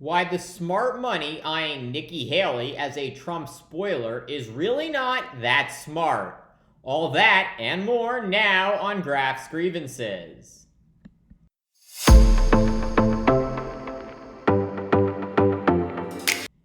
Why the smart money eyeing Nikki Haley as a Trump spoiler is really not that smart. All that and more now on Graph's Grievances.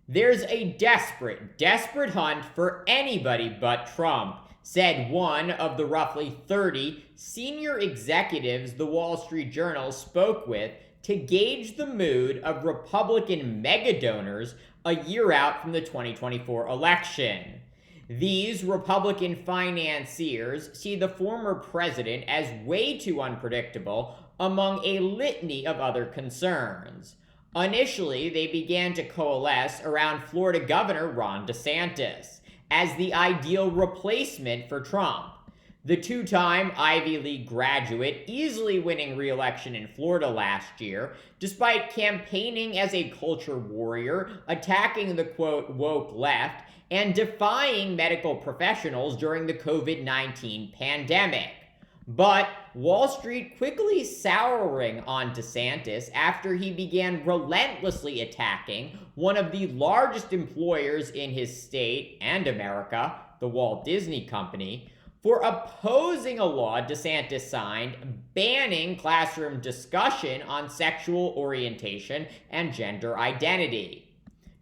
There's a desperate hunt for anybody but Trump, said one of the roughly 30 senior executives the Wall Street Journal spoke with to gauge the mood of Republican mega donors a year out from the 2024 election. These Republican financiers see the former president as way too unpredictable among a litany of other concerns. Initially, they began to coalesce around Florida Governor Ron DeSantis as the ideal replacement for Trump. The two-time Ivy League graduate easily winning re-election in Florida last year, despite campaigning as a culture warrior, attacking the quote woke left, and defying medical professionals during the COVID-19 pandemic. But Wall Street quickly souring on DeSantis after he began relentlessly attacking one of the largest employers in his state and America, the Walt Disney Company, for opposing a law DeSantis signed banning classroom discussion on sexual orientation and gender identity.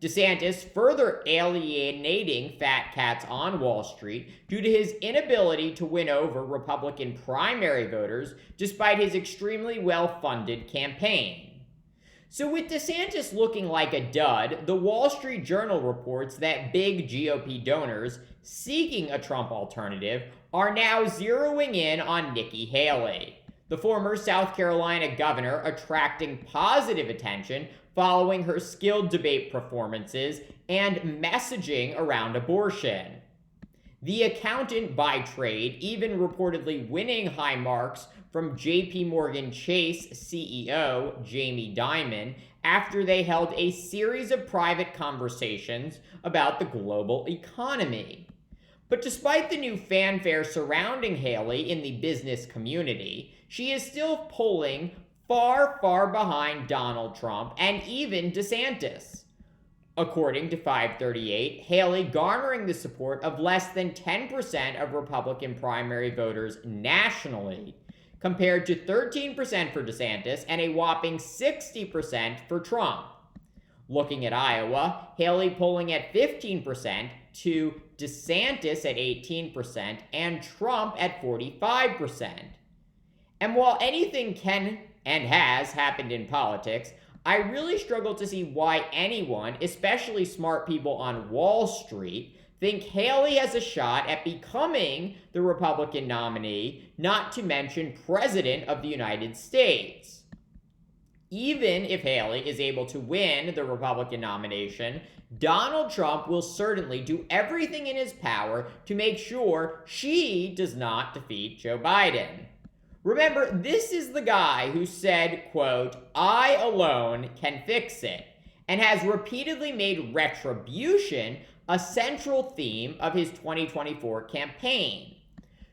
DeSantis further alienating fat cats on Wall Street due to his inability to win over Republican primary voters despite his extremely well-funded campaign. So with DeSantis looking like a dud, the Wall Street Journal reports that big GOP donors seeking a Trump alternative are now zeroing in on Nikki Haley, the former South Carolina governor, attracting positive attention following her skilled debate performances and messaging around abortion. The accountant by trade even reportedly winning high marks from JP Morgan Chase CEO Jamie Dimon after they held a series of private conversations about the global economy. But despite the new fanfare surrounding Haley in the business community, she is still polling far behind Donald Trump and even DeSantis. According to 538, Haley garnering the support of less than 10% of Republican primary voters nationally, compared to 13% for DeSantis and a whopping 60% for Trump. Looking at Iowa, Haley polling at 15% to DeSantis at 18% and Trump at 45%. And while anything can and has happened in politics, I really struggle to see why anyone, especially smart people on Wall Street, think Haley has a shot at becoming the Republican nominee, not to mention President of the United States. Even if Haley is able to win the Republican nomination, Donald Trump will certainly do everything in his power to make sure she does not defeat Joe Biden. Remember, this is the guy who said, quote, "I alone can fix it," and has repeatedly made retribution a central theme of his 2024 campaign.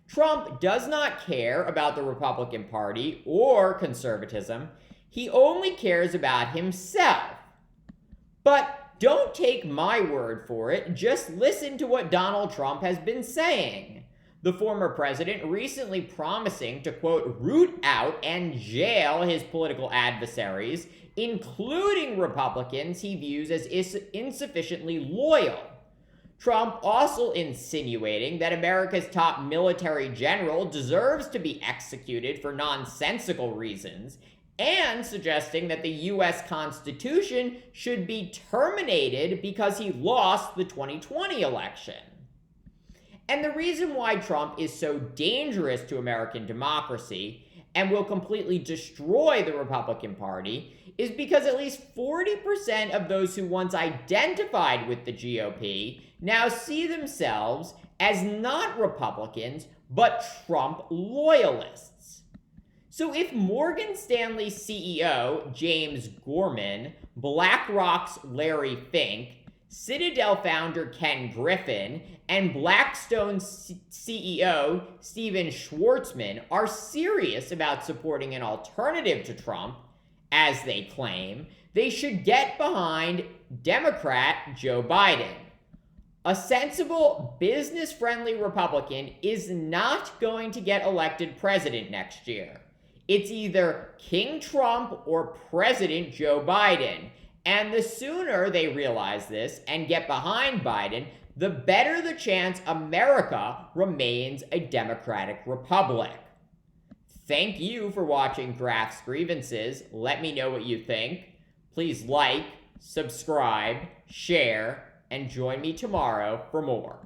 Trump does not care about the Republican Party or conservatism. He only cares about himself. But don't take my word for it. Just listen to what Donald Trump has been saying. The former president recently promising to, quote, root out and jail his political adversaries, including Republicans he views as insufficiently loyal. Trump also insinuating that America's top military general deserves to be executed for nonsensical reasons, and suggesting that the U.S. Constitution should be terminated because he lost the 2020 election. And the reason why Trump is so dangerous to American democracy and will completely destroy the Republican Party is because at least 40% of those who once identified with the GOP now see themselves as not Republicans, but Trump loyalists. So if Morgan Stanley CEO James Gorman, BlackRock's Larry Fink, Citadel founder Ken Griffin, and Blackstone CEO Steven Schwartzman are serious about supporting an alternative to Trump, as they claim, They should get behind Democrat Joe Biden. A sensible, business-friendly Republican is not going to get elected president next year. It's either King Trump or President Joe Biden. And the sooner they realize this and get behind Biden, the better the chance America remains a democratic republic. Thank you for watching Drafts Grievances. Let me know what you think. Please like, subscribe, share, and join me tomorrow for more.